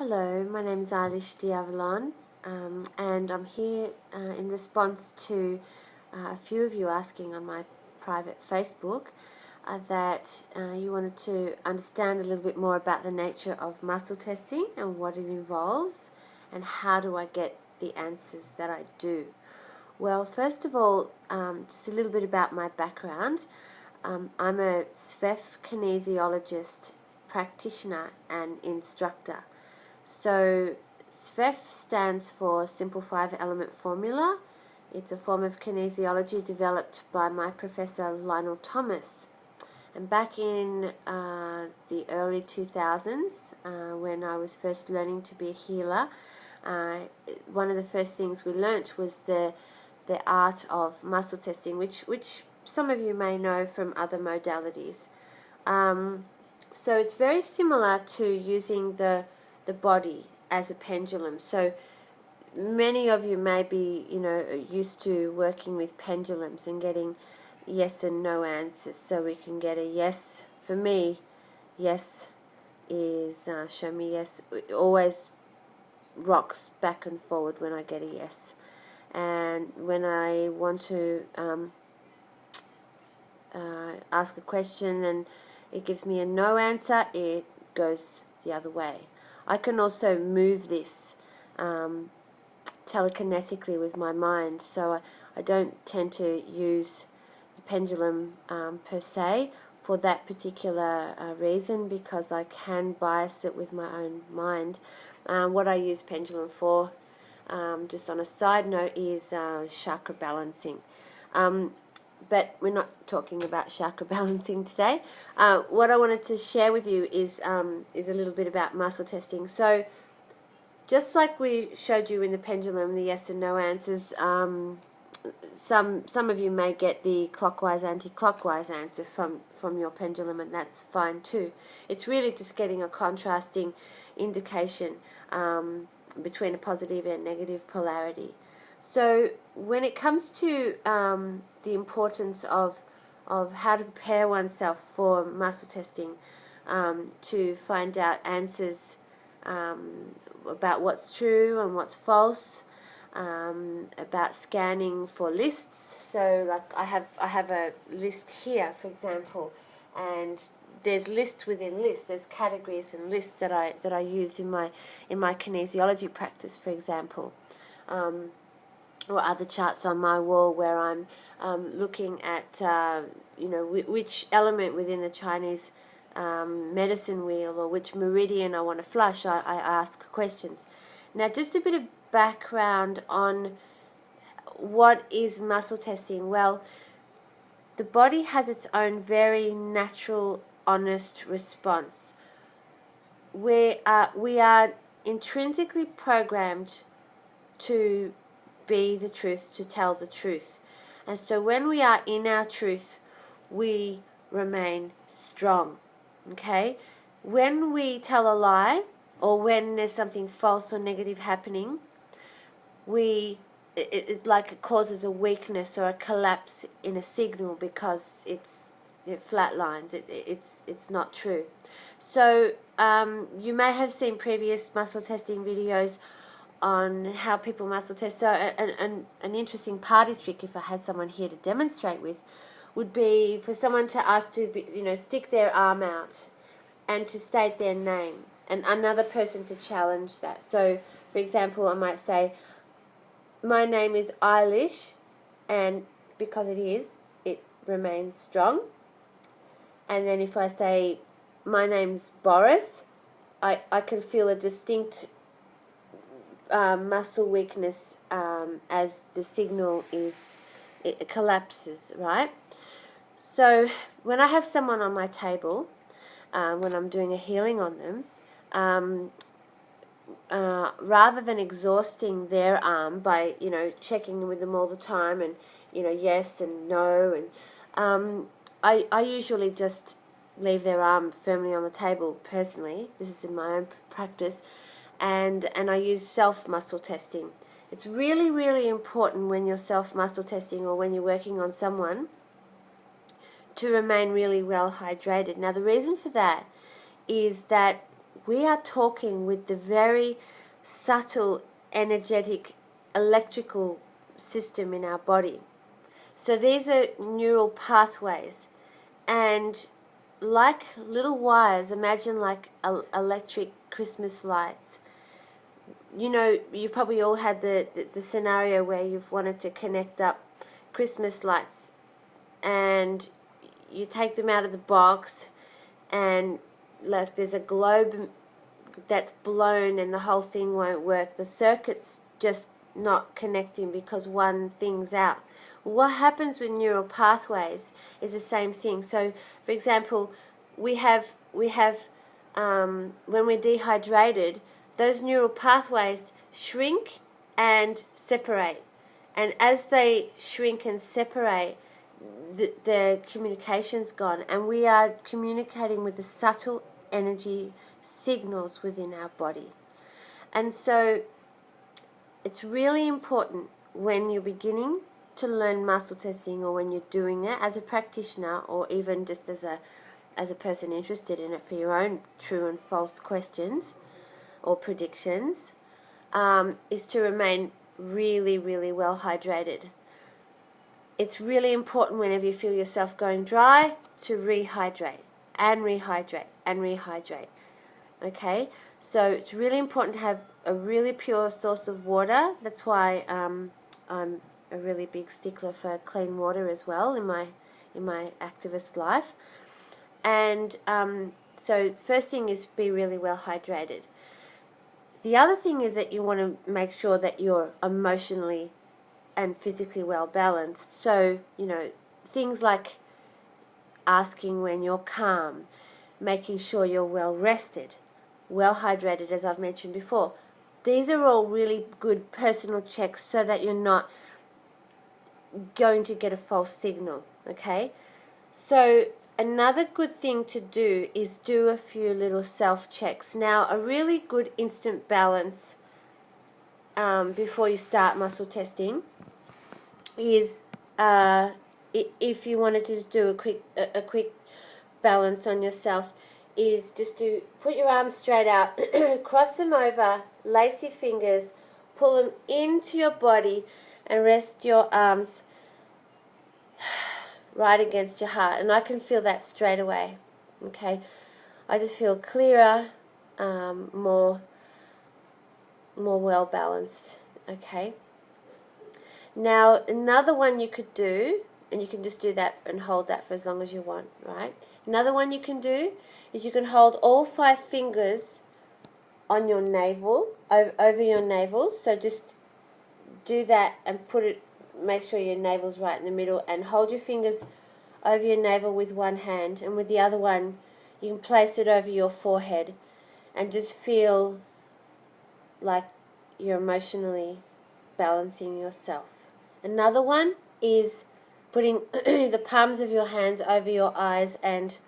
Hello, my name is Eilish De Avalon, and I'm here in response to a few of you asking on my private Facebook that you wanted to understand a little bit more about the nature of muscle testing and what it involves, and how do I get the answers that I do. Well, first of all, just a little bit about my background. I'm a SFEF Kinesiologist practitioner and instructor. So SFEF stands for Simple 5-Element Formula. It's a form of kinesiology developed by my professor Lionel Thomas. And back in the early 2000s, when I was first learning to be a healer, one of the first things we learnt was the art of muscle testing, which some of you may know from other modalities. So it's very similar to using the body as a pendulum. So many of you may be, used to working with pendulums and getting yes and no answers. So we can get a yes. For me, yes is show me yes. It always rocks back and forward when I get a yes. And when I want to ask a question and it gives me a no answer, it goes the other way. I can also move this telekinetically with my mind, so I don't tend to use the pendulum per se for that particular reason, because I can bias it with my own mind. What I use pendulum for, just on a side note, is chakra balancing. But we're not talking about chakra balancing today. What I wanted to share with you is a little bit about muscle testing. So, just like we showed you in the pendulum, the yes and no answers, some of you may get the clockwise, anti-clockwise answer from your pendulum, and that's fine too. It's really just getting a contrasting indication between a positive and negative polarity. So when it comes to the importance of how to prepare oneself for muscle testing, to find out answers about what's true and what's false, about scanning for lists. So like I have a list here, for example, and there's lists within lists. There's categories and lists that I use in my kinesiology practice, for example. Or other charts on my wall where I'm looking at which element within the Chinese medicine wheel, or which meridian I want to flush. I ask questions. Now, just a bit of background on what is muscle testing. Well, the body has its own very natural, honest response. We are intrinsically programmed to be the truth, to tell the truth. And so when we are in our truth, we remain strong. Okay? When we tell a lie, or when there's something false or negative happening, it causes a weakness or a collapse in a signal, because it flatlines. It's not true. So you may have seen previous muscle testing videos on how people muscle test. So an interesting party trick, if I had someone here to demonstrate with, would be for someone to ask to stick their arm out and to state their name, and another person to challenge that. So, for example, I might say, my name is Eilish, and because it remains strong. And then if I say, my name's Boris, I can feel a distinct muscle weakness as the signal it collapses, right? So when I have someone on my table, when I'm doing a healing on them, rather than exhausting their arm by checking with them all the time and yes and no, and I usually just leave their arm firmly on the table. Personally, this is in my own practice. And I use self-muscle testing. It's really, really important when you're self-muscle testing, or when you're working on someone, to remain really well hydrated. Now, the reason for that is that we are talking with the very subtle, energetic, electrical system in our body. So these are neural pathways, and like little wires, imagine like electric Christmas lights. You know, you've probably all had the scenario where you've wanted to connect up Christmas lights, and you take them out of the box, and like there's a globe that's blown and the whole thing won't work. The circuit's just not connecting because one thing's out. What happens with neural pathways is the same thing. So, for example, we have when we're dehydrated, those neural pathways shrink and separate. And as they shrink and separate, the communication's gone, and we are communicating with the subtle energy signals within our body. And so it's really important when you're beginning to learn muscle testing, or when you're doing it as a practitioner, or even just as a person interested in it for your own true and false questions or predictions, is to remain really, really well hydrated. It's really important whenever you feel yourself going dry to rehydrate and rehydrate and rehydrate. Okay, so it's really important to have a really pure source of water. That's why I'm a really big stickler for clean water as well in my activist life. And so first thing is be really well hydrated. The other thing is that you want to make sure that you're emotionally and physically well balanced. So, you know, things like asking when you're calm, making sure you're well rested, well hydrated, as I've mentioned before. These are all really good personal checks so that you're not going to get a false signal, okay? So another good thing to do is do a few little self-checks. Now, a really good instant balance before you start muscle testing is if you wanted to just do a quick balance on yourself, is just to put your arms straight out, cross them over, lace your fingers, pull them into your body, and rest your arms right against your heart. And I can feel that straight away. Okay, I just feel clearer, more well balanced. Okay. Now another one you could do, and you can just do that and hold that for as long as you want, right? Another one you can do is you can hold all 5 fingers on your navel, over your navel. So just do that and make sure your navel's right in the middle, and hold your fingers over your navel with one hand, and with the other one you can place it over your forehead, and just feel like you're emotionally balancing yourself. Another one is putting the palms of your hands over your eyes and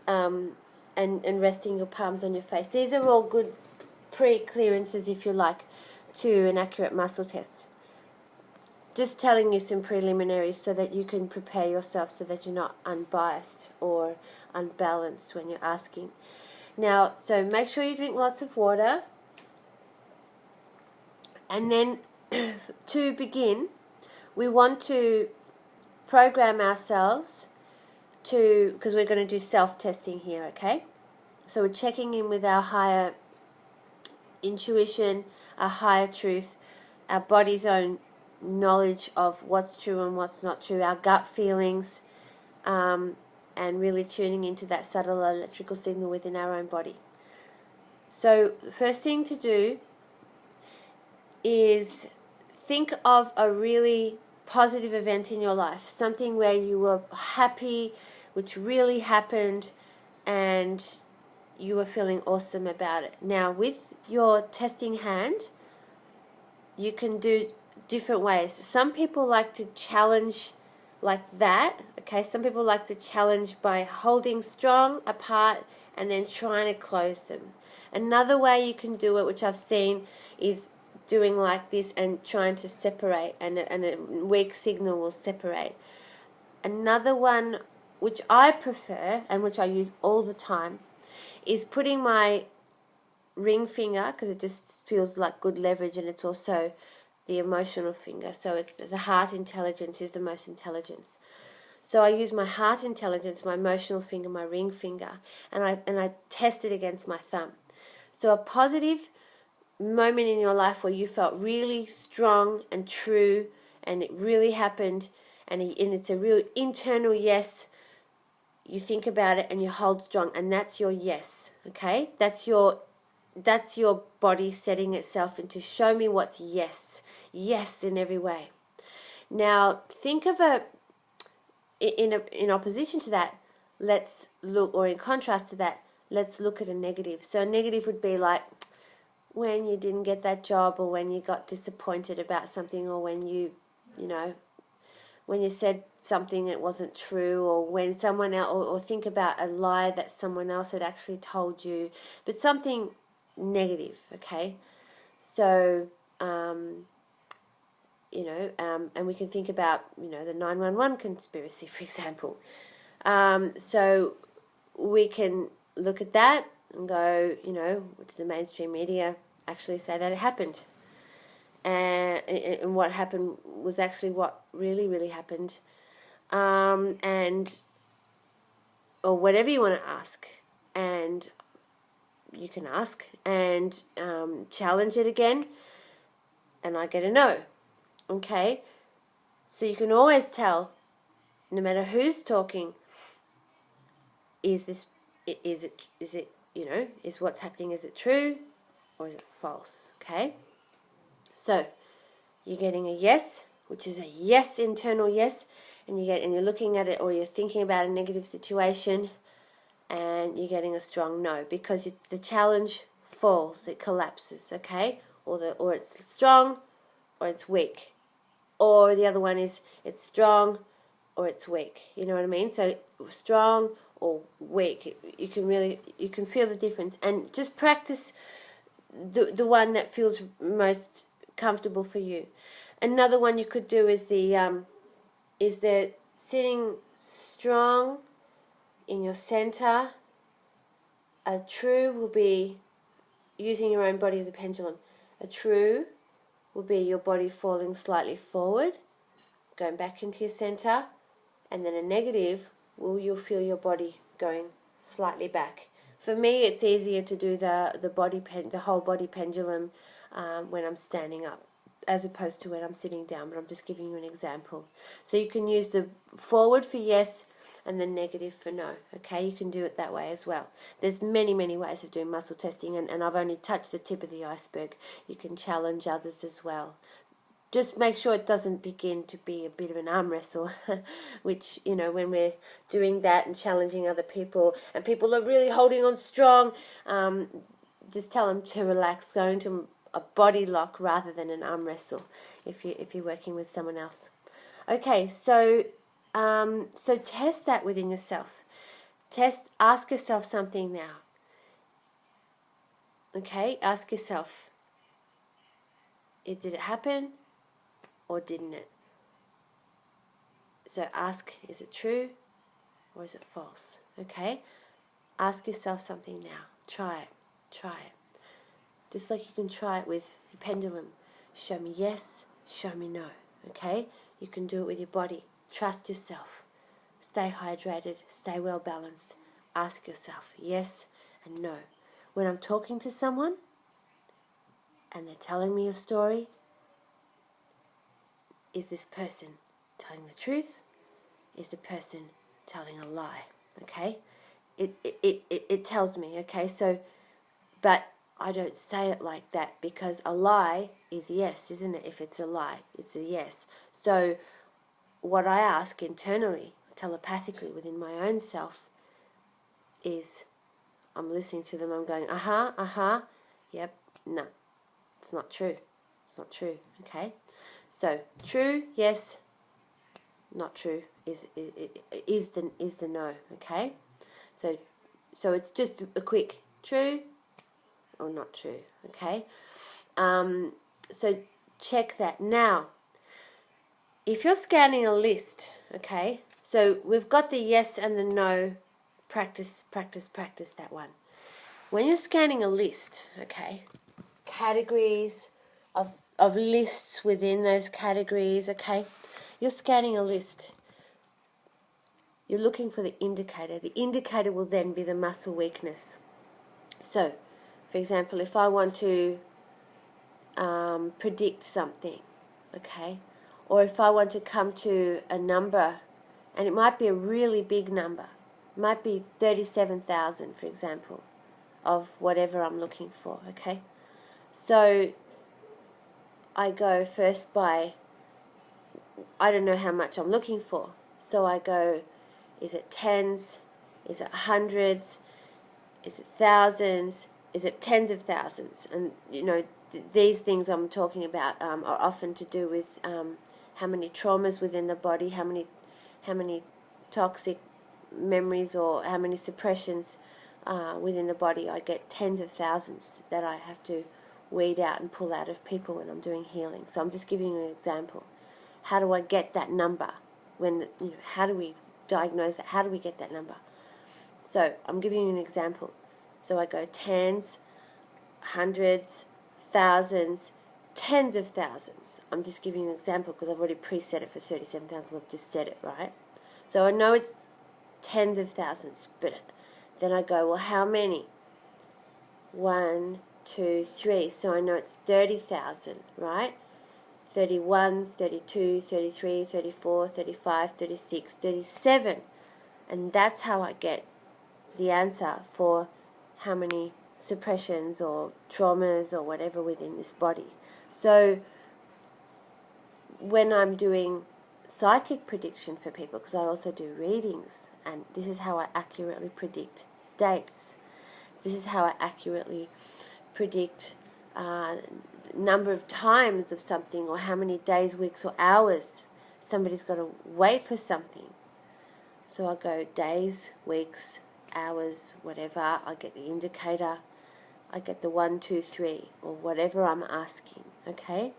resting your palms on your face. These are all good pre-clearances, if you like, to an accurate muscle test. Just telling you some preliminaries so that you can prepare yourself so that you're not unbiased or unbalanced when you're asking. Now, so make sure you drink lots of water. And then to begin, we want to program ourselves because we're going to do self-testing here, okay? So we're checking in with our higher intuition, our higher truth, our body's own knowledge of what's true and what's not true, our gut feelings, and really tuning into that subtle electrical signal within our own body. So the first thing to do is think of a really positive event in your life, something where you were happy, which really happened, and you were feeling awesome about it. Now, with your testing hand, you can do different ways. Some people like to challenge like that, okay? Some people like to challenge by holding strong apart and then trying to close them. Another way you can do it, which I've seen, is doing like this and trying to separate, and a weak signal will separate. Another one, which I prefer and which I use all the time, is putting my ring finger because it just feels like good leverage, and it's also the emotional finger. So it's the heart intelligence is the most intelligence. So I use my heart intelligence, my emotional finger, my ring finger, and I test it against my thumb. So a positive moment in your life where you felt really strong and true, and it really happened, and it's a real internal yes. You think about it and you hold strong, and that's your yes. Okay, that's your body setting itself into show me what's yes in every way. Now think of in opposition to that, let's look, or in contrast to that, let's look at a negative. So a negative would be like when you didn't get that job, or when you got disappointed about something, or when when you said something that wasn't true, or when someone else, or think about a lie that someone else had actually told you, but something negative, okay? So, and we can think about, the 911 conspiracy, for example. So we can look at that and go, did the mainstream media actually say that it happened? And what happened was actually what really, really happened. Or whatever you want to ask. And you can ask and challenge it again, and I get a no. Okay? So you can always tell, no matter who's talking, is what's happening, is it true or is it false? Okay? So you're getting a yes, which is a yes, internal yes, and you're looking at it, or you're thinking about a negative situation, and you're getting a strong no, because the challenge falls, it collapses, okay? Or it's strong, or it's weak, or the other one is it's strong, or it's weak. You know what I mean? So strong or weak, you can feel the difference, and just practice the one that feels most comfortable for you. Another one you could do is the sitting strong in your center. A true will be using your own body as a pendulum. A true will be your body falling slightly forward, going back into your center, and then a negative you'll feel your body going slightly back. For me, it's easier to do the whole body pendulum when I'm standing up, as opposed to when I'm sitting down, but I'm just giving you an example. So you can use the forward for yes and the negative for no, okay? You can do it that way as well. There's many, many ways of doing muscle testing, and I've only touched the tip of the iceberg. You can challenge others as well. Just make sure it doesn't begin to be a bit of an arm wrestle, which, when we're doing that and challenging other people, and people are really holding on strong, just tell them to relax, go into a body lock rather than an arm wrestle if you're working with someone else. Okay, so test that within yourself. Ask yourself something now. Okay, ask yourself, did it happen or didn't it? So ask, is it true or is it false? Okay, ask yourself something now. Try it. Just like you can try it with the pendulum. Show me yes, show me no. Okay, you can do it with your body. Trust yourself. Stay hydrated, stay well balanced. Ask yourself yes and no. When I'm talking to someone and they're telling me a story, is this person telling the truth? Is the person telling a lie? Okay? It tells me, okay? So, but I don't say it like that, because a lie is yes, isn't it? If it's a lie, it's a yes. So what I ask internally, telepathically within my own self, is I'm listening to them, I'm going, yep, no, it's not true. It's not true, okay? So true, yes, not true is the no, okay? So it's just a quick true or not true, okay? So check that. Now, if you're scanning a list, okay, so we've got the yes and the no, practice that one. when you're scanning a list, okay, categories of lists within those categories, okay, you're scanning a list. You're looking for the indicator. The indicator will then be the muscle weakness. So, for example, if I want to predict something, okay, or if I want to come to a number, and it might be a really big number, it might be 37,000, for example, of whatever I'm looking for, okay. So I go first by, I don't know how much I'm looking for, so I go, is it tens, is it hundreds, is it thousands, is it tens of thousands? And you know, these things I'm talking about are often to do with how many traumas within the body, how many toxic memories or how many suppressions within the body. I get tens of thousands that I have to weed out and pull out of people when I'm doing healing. So I'm just giving you an example. How do I get that number? How do we diagnose that? How do we get that number? So I'm giving you an example. So I go tens, hundreds, thousands, tens of thousands. I'm just giving you an example because I've already preset it for 37,000. I've just said it, right? So I know it's tens of thousands, but then I go, well, how many? 1, 2, 3. So I know it's 30,000, right? 31, 32, 33, 34, 35, 36, 37. And that's how I get the answer for how many suppressions or traumas or whatever within this body. So when I'm doing psychic prediction for people, because I also do readings, and this is how I accurately predict dates. This is how I accurately predict number of times of something, or how many days, weeks, or hours somebody's got to wait for something. So I go days, weeks, hours, whatever. I get the indicator. I get the 1, 2, 3, or whatever I'm asking. Okay.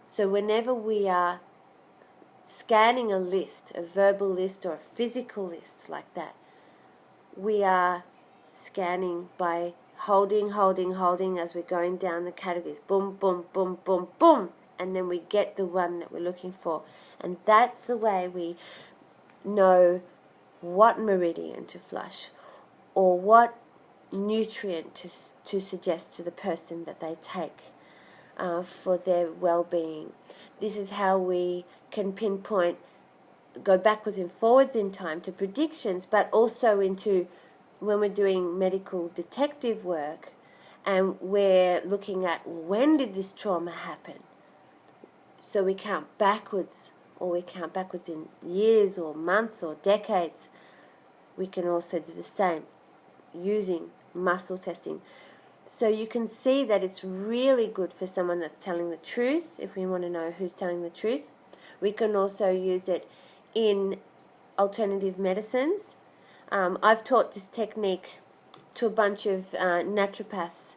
So whenever we are scanning a list, a verbal list or a physical list like that, we are scanning by holding as we're going down the categories. Boom, boom, boom, boom, boom. And then we get the one that we're looking for. And that's the way we know what meridian to flush or what nutrient to suggest to the person that they take for their well-being. This is how we can pinpoint, go backwards and forwards in time to predictions, but also into when we're doing medical detective work and we're looking at when did this trauma happen. So we count backwards, or we count backwards in years or months or decades. We can also do the same using muscle testing. So you can see that it's really good for someone that's telling the truth, if we want to know who's telling the truth. We can also use it in alternative medicines. I've taught this technique to a bunch of naturopaths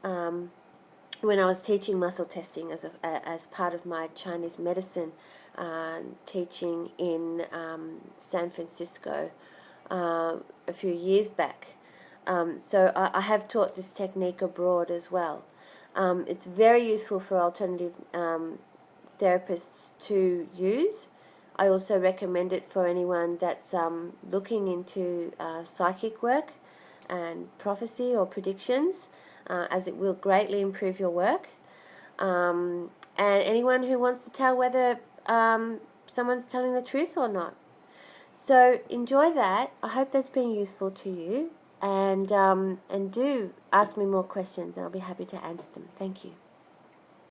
when I was teaching muscle testing as part of my Chinese medicine teaching in San Francisco a few years back. So I have taught this technique abroad as well. It's very useful for alternative therapists to use. I also recommend it for anyone that's looking into psychic work and prophecy or predictions, as it will greatly improve your work. And anyone who wants to tell whether someone's telling the truth or not. So enjoy that. I hope that's been useful to you. And do ask me more questions and I'll be happy to answer them. Thank you.